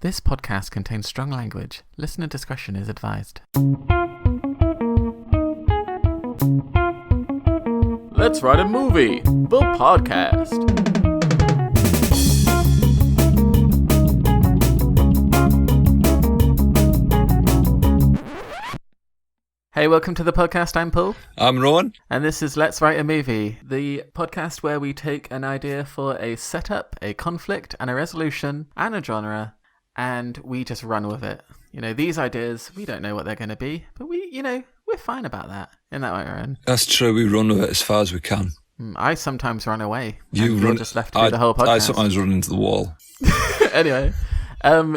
This podcast contains strong language. Listener discretion is advised. Let's Write a Movie, the podcast. Hey, welcome to the podcast. I'm Paul. I'm Rohan. And this is Let's Write a Movie, the podcast where we take an idea for a setup, a conflict, and a resolution, and a genre, and we just run with it. You know, these ideas, we don't know what they're going to be, but we're fine about that. Isn't that right, Rohan? That's true. We run with it as far as we can. I sometimes run away. You're just left through the whole podcast. I sometimes run into the wall. Anyway,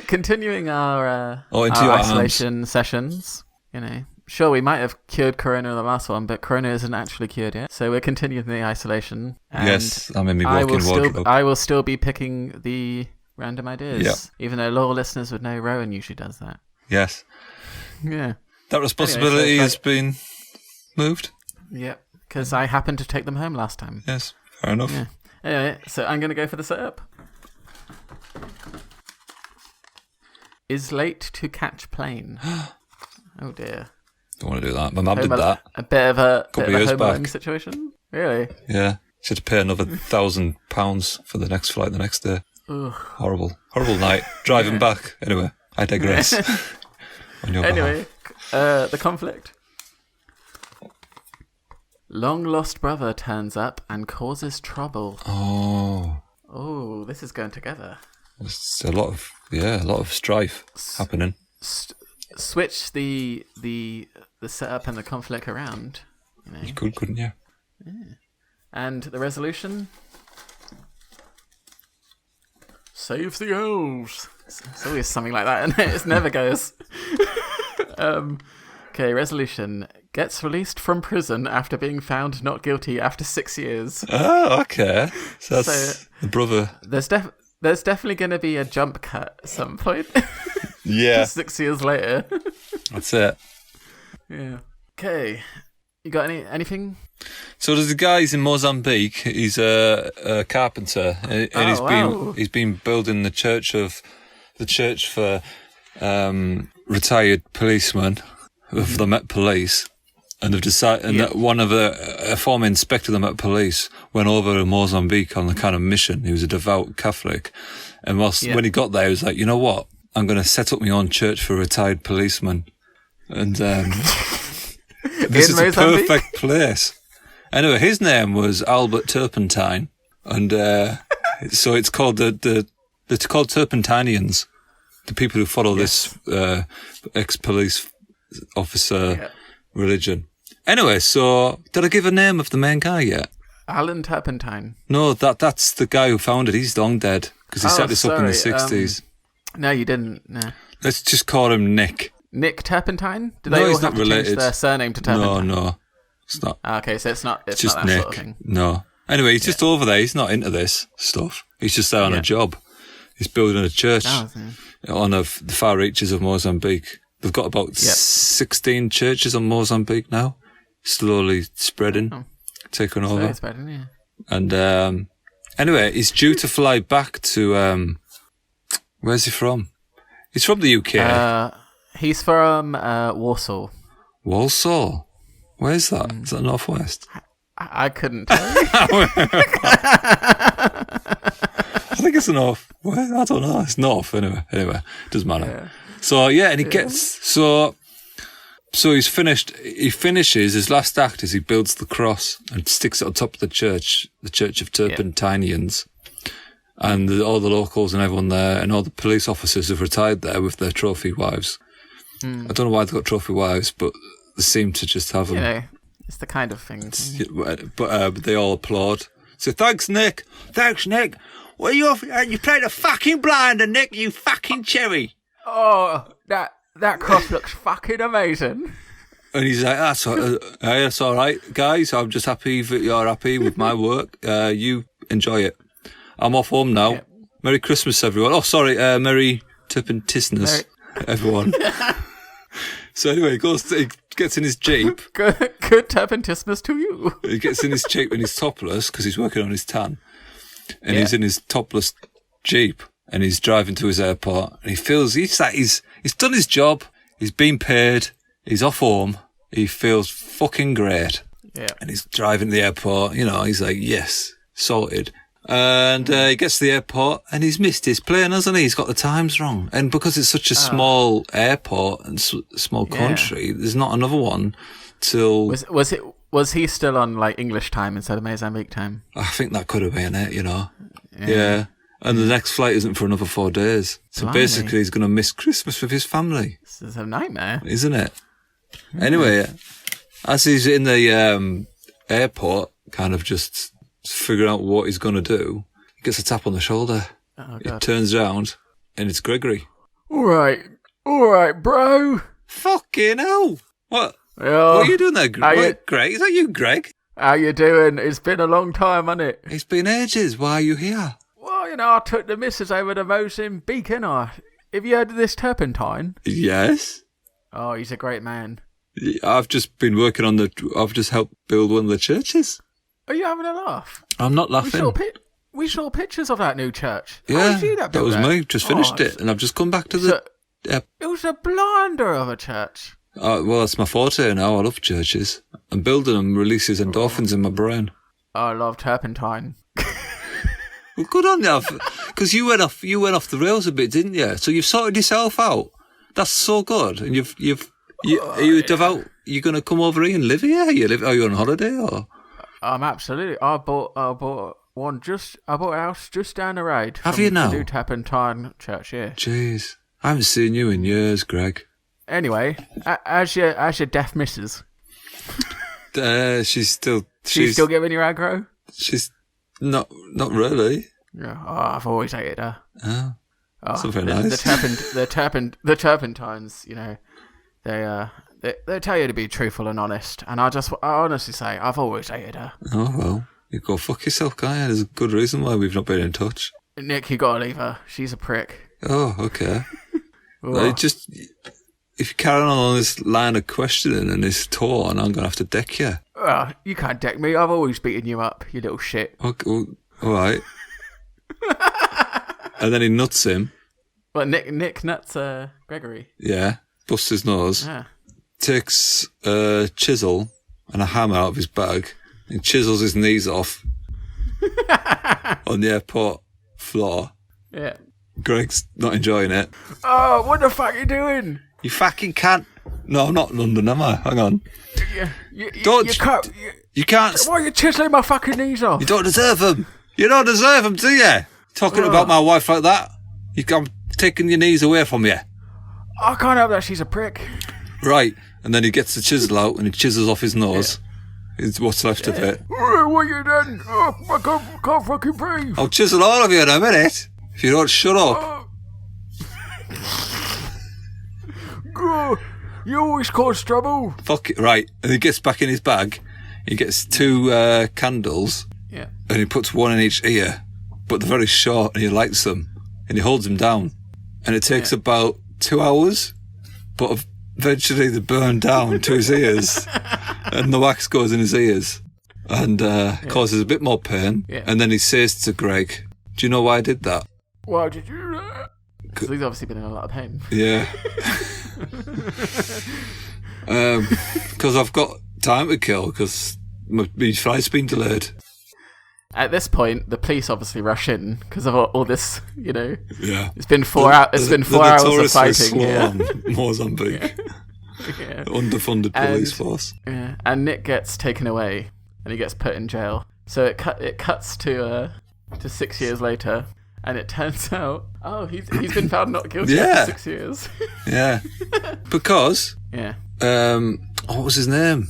continuing our isolation sessions, you know. Sure, we might have cured Corona in the last one, but Corona isn't actually cured yet. So we're continuing the isolation. And yes, I'm in my walk-in wardrobe. I will still be picking the random ideas, even though loyal listeners would know Rowan usually does that. Yes. Yeah. That responsibility has been moved. Yep, because I happened to take them home last time. Yes, fair enough. Yeah. Anyway, so I'm going to go for the setup. Is late to catch plane. Oh dear. Don't want to do that. My mum did that. A bit of a years home alone back. situation? Really? Yeah. She had to pay another £1,000 for the next flight the next day. Ugh. Horrible night. Driving back. Anyway, I digress. On your behalf. The conflict. Long lost brother turns up and causes trouble. Oh, this is going together. There's a lot of strife happening. Switch the setup and the conflict around. You know. You could, couldn't you? Yeah. And the resolution? Save the elves. It's always something like that, isn't it? It never goes. Okay, resolution. Gets released from prison after being found not guilty after 6 years. Oh, okay. So that's the brother. There's definitely going to be a jump cut at some point. Yeah. 6 years later. That's it. Yeah. Okay. You got anything? So there's a guy, he's in Mozambique. He's a carpenter, and he's been building the church for retired policemen of the Met Police, and they've decided that one of a former inspector of the Met Police went over to Mozambique on the kind of mission. He was a devout Catholic, and when he got there, he was like, you know what? I'm going to set up my own church for retired policemen. And this is a perfect place. Anyway, his name was Albert Turpentine. And so it's called it's called Turpintinians, the people who follow this ex-police officer religion. Anyway, so did I give a name of the main guy yet? Alan Turpentine. No, that's the guy who founded it. He's long dead because he set this up in the 60s. No, you didn't. No. Let's just call him Nick. Nick Turpentine? Do they all have to change their surname to Turpentine? No, it's not. Okay, so it's just not that Nick. sort of thing. No. Anyway, he's just over there. He's not into this stuff. He's just there on a job. He's building a church on the far reaches of Mozambique. They've got about 16 churches on Mozambique now, slowly spreading, taking over. Slowly spreading, yeah. And anyway, he's due to fly back to where's he from? He's from the UK. He's from Warsaw. Walsall? Where's that? Is that northwest? I couldn't tell you. I think it's north. Well, I don't know. It's north anyway. Anyway, doesn't matter. Yeah. So and he gets so he's finished. He finishes his last act as he builds the cross and sticks it on top of the church of Turpentinians. And all the locals and everyone there and all the police officers have retired there with their trophy wives. I don't know why they've got trophy wives, but they seem to just have them. You know, it's the kind of thing. But they all applaud. So thanks, Nick. Thanks, Nick. Well, you played a fucking blinder, Nick, you fucking cherry. Oh, that cross looks fucking amazing. And he's like, that's all right, guys. I'm just happy that you're happy with my work. You enjoy it. I'm off home now. Yep. Merry Christmas, everyone. Oh, sorry. Merry Turpintinism, everyone. So anyway, he gets in his Jeep. Good Turpintinism to you. He gets in his Jeep and he's topless because he's working on his tan. And he's in his topless Jeep. and he's driving to his airport, and he feels he's done his job, he's been paid, he's off home, he feels fucking great. Yeah. And he's driving to the airport, he's like, yes, sorted. And he gets to the airport and he's missed his plane, hasn't he? He's got the times wrong. And because it's such a small airport and small country, there's not another one till... Was he still on like English time instead of Mozambique time? I think that could have been it, Yeah. And the next flight isn't for another 4 days. So basically he's going to miss Christmas with his family. This is a nightmare. Isn't it? Anyway, as he's in the airport, kind of just figuring out what he's going to do, he gets a tap on the shoulder. Oh, he turns around, and it's Gregory. All right, bro. Fucking hell. What? What are you doing there, Greg? Is that you, Greg? How you doing? It's been a long time, hasn't it? It's been ages. Why are you here? Well, I took the missus over to Mozambique, and have you heard of this Turpentine? Yes. Oh, he's a great man. I've just been working on I've just helped build one of the churches. Are you having a laugh? I'm not laughing. We saw pictures of that new church. Yeah, that was me. Just finished it, and I've just come back to the... It was a blinder of a church. Well, that's my forte now. I love churches. And building them releases endorphins in my brain. I love Turpentine. Well, good on you, because you went off the rails a bit, didn't you? So you've sorted yourself out. That's so good. And are you devout? You're going to come over here and live here? Are you on holiday or? Absolutely. I bought a house just down the road. Have you now? The new Turpentine church, yeah. Jeez, I haven't seen you in years, Greg. Anyway, as your deaf missus. She's still giving you aggro? She's not really. Yeah, I've always hated her. Oh, something nice. The Turpentines, they tell you to be truthful and honest, and I honestly say I've always hated her. Oh well, you go fuck yourself, guy. There's a good reason why we've not been in touch. Nick, you gotta leave her. She's a prick. Oh, okay. If you carry on this line of questioning and this tone, I'm gonna have to deck you. You can't deck me. I've always beaten you up, you little shit. Okay, well, all right. And then he nuts him. Well, Nick nuts Gregory. Yeah, busts his nose. Yeah. Takes a chisel and a hammer out of his bag and chisels his knees off on the airport floor. Yeah. Greg's not enjoying it. Oh, what the fuck are you doing? You fucking can't. No, I'm not in London, am I? Hang on. You can't. Why are you chiseling my fucking knees off? You don't deserve them. You don't deserve them, do you? Talking about my wife like that. I'm taking your knees away from you. I can't help that. She's a prick. Right. And then he gets the chisel out and he chisels off his nose. Yeah. It's what's left of it. What you done? Oh, I can't fucking breathe. I'll chisel all of you in a minute if you don't shut up. You always cause trouble. Fuck it. Right. And he gets back in his bag. He gets 2 candles. Yeah. And he puts one in each ear. But they're very short and he lights them. And he holds them down. And it takes about 2 hours. But eventually they burn down to his ears. And the wax goes in his ears. And causes a bit more pain. Yeah. And then he says to Greg, do you know why I did that? Why did you do that? Because he's obviously been in a lot of pain. Yeah. Because I've got time to kill because my flight's been delayed. At this point, the police obviously rush in because of all this, Yeah. It's been 4 hours. It's been 4 hours of fighting. Yeah. Mozambique. Yeah. Underfunded police force. Yeah. And Nick gets taken away and he gets put in jail. So it cuts to 6 years later. And it turns out, he's been found not guilty for 6 years. Yeah. Because... Yeah. What was his name?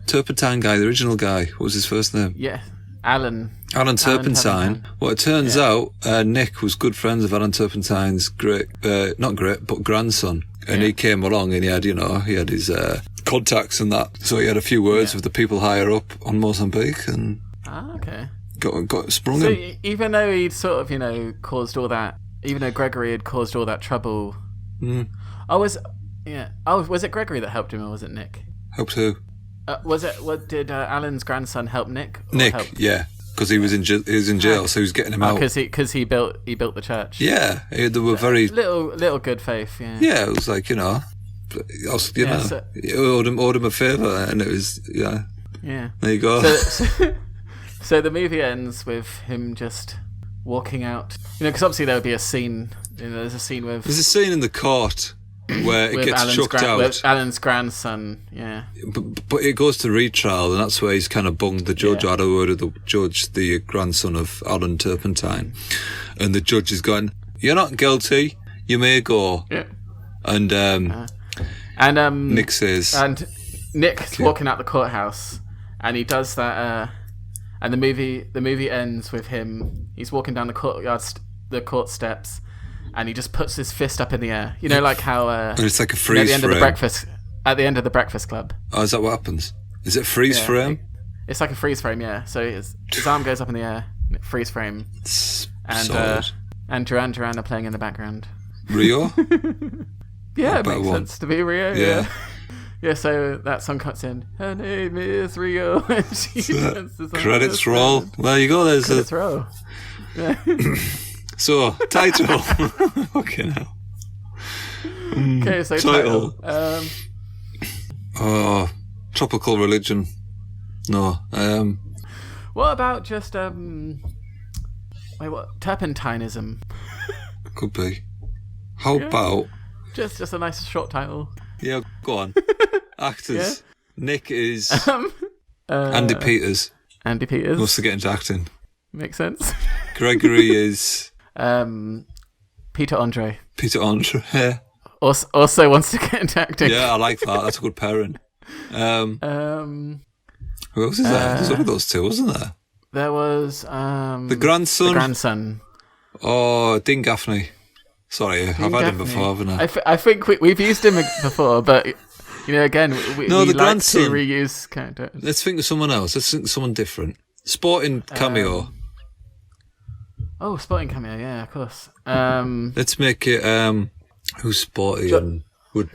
Turpentine guy, the original guy. What was his first name? Yeah. Alan Turpentine. Well, it turns out Nick was good friends of Alan Turpentine's grandson. And he came along and he had his contacts and that. So he had a few words with the people higher up on Mozambique and... okay. Got sprung so him. Even though he'd sort of, caused all that, even though Gregory had caused all that trouble... was it Gregory that helped him or was it Nick? Helped who? Did Alan's grandson help Nick? Nick, yeah. because he was in jail, so he was getting him out. Because he built the church. Yeah, they were very little good faith. Yeah. Yeah, it was like he owed him a favour, and it was Yeah. There you go. So the movie ends with him just walking out. Because obviously there would be a scene. There's a scene in the court where it gets chucked out. With Alan's grandson, yeah. But it goes to retrial, and that's where he's kind of bunged the judge. I had a word with the judge, the grandson of Alan Turpentine, and the judge is going, "You're not guilty. You may go." Yeah. And Nick says, and Nick's walking out the courthouse, and he does that. And the movie ends with him. He's walking down the court steps. And he just puts his fist up in the air. Like how... and it's like a freeze frame. At the end of the Breakfast Club. Oh, is that what happens? Is it freeze frame? It's like a freeze frame, yeah. So his arm goes up in the air, freeze frame. And Duran Duran are playing in the background. Rio? Yeah, it makes sense to be Rio, yeah. Yeah, so that song cuts in. Her name is Rio. And she credits roll. There you go. There's credits roll. Yeah. So, title. Okay, now. Okay, so title. Tropical religion. No. What about just Turpintinism? Could be. How about just a nice short title? Yeah, go on. Actors. Yeah? Nick is Andy Peters. Andy Peters. Wants to get into acting. Makes sense. Gregory is Peter Andre. Peter Andre. Also wants to get into acting. Yeah, I like that. That's a good pairing. Who else is there? There's one of those two, wasn't there? There was the grandson. The grandson. Oh, Dean Gaffney. Sorry, I've had him before, haven't I? I think we've used him before, but again, we the like grandson. to reuse characters. Let's think of someone else. Let's think of someone different. Sporting cameo. Sporting cameo, yeah, of course. Let's make it who's sporty and would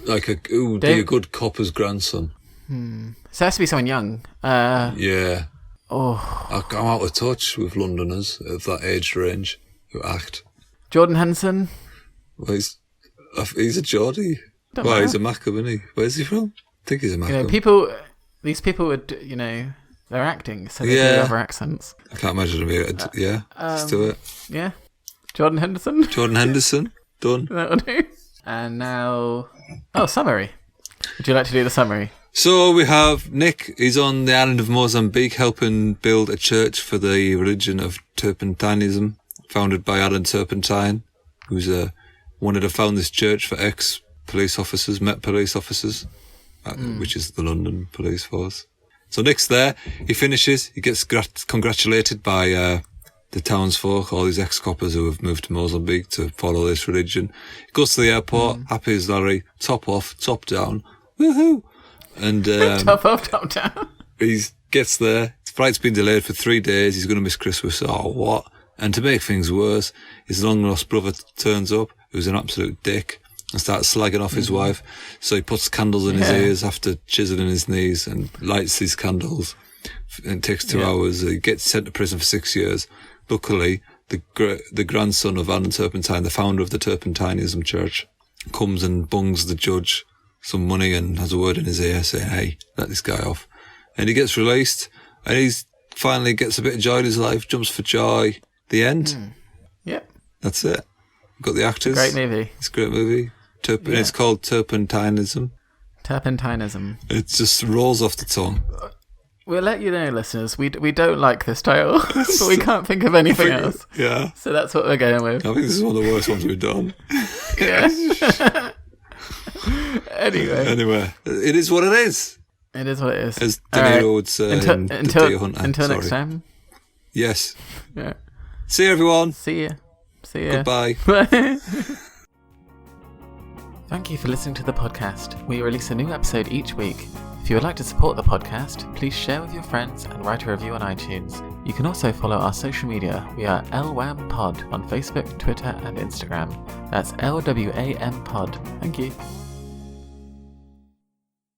be a good copper's grandson. So it has to be someone young. Yeah. Oh, I'm out of touch with Londoners of that age range who act. Jordan Henderson. Well, he's a Geordie. He's a Mackem, isn't he? Where's he from? I think he's a Mackem. These people would, they're acting, so they do other accents. I can't imagine him here. Let's do it. Yeah. Jordan Henderson. Done. That'll do. And now... summary. Would you like to do the summary? So we have Nick. He's on the island of Mozambique helping build a church for the religion of Turpintinism, founded by Alan Turpentine, who's wanted to found this church for ex-police officers, Met police officers, which is the London police force. So Nick's there. He finishes. He gets congratulated by the townsfolk, all these ex-coppers who have moved to Mozambique to follow this religion. He goes to the airport, happy as Larry, top off, top down, woohoo! And top off, top down. He gets there. His flight's been delayed for 3 days. He's going to miss Christmas. Oh, what? And to make things worse, his long-lost brother turns up, who's an absolute dick, and starts slagging off his wife. So he puts candles in his ears after chiseling his knees and lights these candles. And it takes 2 hours. He gets sent to prison for 6 years. Luckily, the grandson of Alan Turpentine, the founder of the Turpintinism Church, comes and bungs the judge some money and has a word in his ear saying, hey, let this guy off. And he gets released, and he's finally gets a bit of joy in his life, jumps for joy. The end. Yep. That's it. Got the actors. Great movie. It's a great movie. It's called Turpintinism. Turpintinism. It just rolls off the tongue. We'll let you know, listeners, we don't like this title, but we can't think of anything else. Yeah. So that's what we're going with. I think this is one of the worst ones we've done. Yeah. Anyway. It is what it is. It is what it is. As De Niro would say until next time. Yes. Yeah. See you, everyone. See ya. Goodbye. Bye. Thank you for listening to the podcast. We release a new episode each week. If you would like to support the podcast, please share with your friends and write a review on iTunes. You can also follow our social media. We are LWAM Pod on Facebook, Twitter, and Instagram. That's LWAM Pod. Thank you.